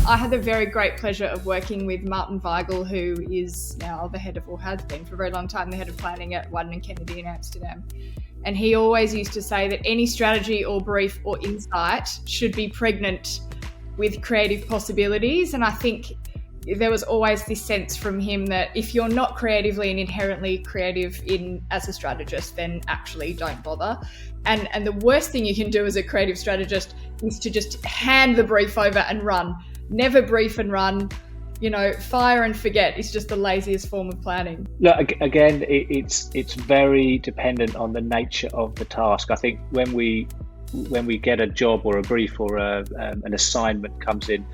I had the very great pleasure of working with Martin Weigel, who is now the head of, or has been for a very long time, the head of planning at Wadden & Kennedy in Amsterdam. And he always used to say that any strategy or brief or insight should be pregnant with creative possibilities. And I think there was always this sense from him that if you're not creatively and inherently creative as a strategist, then actually don't bother. And the worst thing you can do as a creative strategist is to just hand the brief over and run. Never brief and run, fire and forget. It's just the laziest form of planning. Look, again, it's very dependent on the nature of the task. I think when we get a job or a brief or an assignment comes in,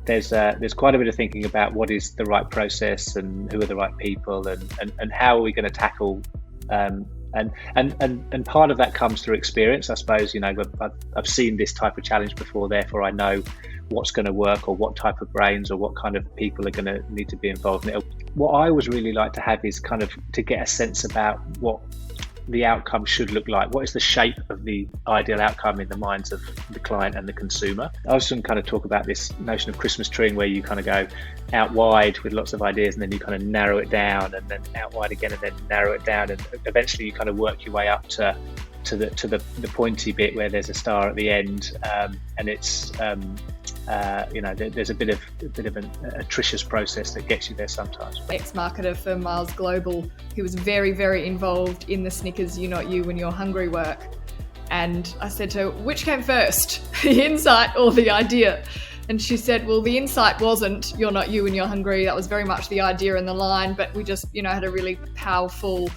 there's quite a bit of thinking about what is the right process and who are the right people and how are we going to tackle and part of that comes through experience, I suppose. I've seen this type of challenge before, therefore I know what's going to work or what type of brains or what kind of people are going to need to be involved in it. What I always really like to have is kind of to get a sense about what the outcome should look like. What is the shape of the ideal outcome in the minds of the client and the consumer? I often kind of talk about this notion of Christmas treeing, where you kind of go out wide with lots of ideas and then you kind of narrow it down and then out wide again and then narrow it down, and eventually you kind of work your way up to the pointy bit where there's a star at the end, and it's there's a bit of an atrocious process that gets you there sometimes. Ex-marketer for Miles Global, who was very, very involved in the Snickers "You're Not You When You're Hungry" work, and I said to her, which came first, the insight or the idea? And she said, well, the insight wasn't "You're not you when you're hungry." That was very much the idea and the line, but we just had a really powerful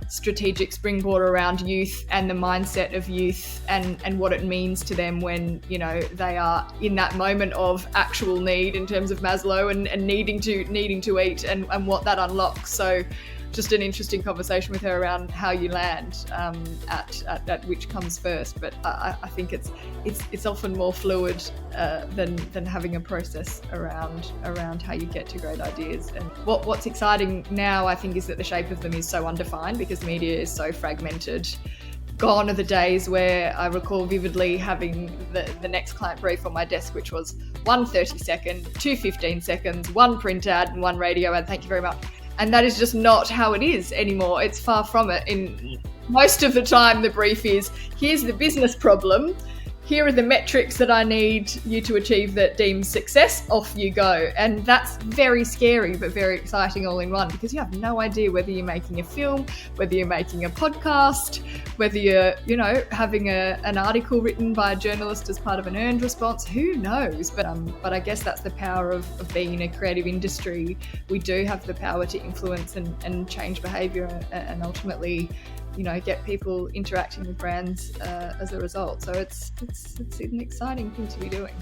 strategic springboard around youth and the mindset of youth and what it means to them when they are in that moment of actual need in terms of Maslow and needing to eat and what that unlocks. So just an interesting conversation with her around how you land at which comes first. But I think it's often more fluid than having a process around how you get to great ideas. And what's exciting now, I think, is that the shape of them is so undefined because media is so fragmented. Gone are the days where I recall vividly having the next client brief on my desk, which was 1 30-second, 2 15 seconds, 1 print ad and 1 radio ad. Thank you very much. And that is just not how it is anymore. It's far from it. In most of the time, the brief is, here's the business problem. Here are the metrics that I need you to achieve that deems success. Off you go. And that's very scary, but very exciting all in one, because you have no idea whether you're making a film, whether you're making a podcast, whether you're, having an article written by a journalist as part of an earned response. Who knows? But I guess that's the power of being in a creative industry. We do have the power to influence and change behaviour and ultimately get people interacting with brands as a result. So it's an exciting thing to be doing.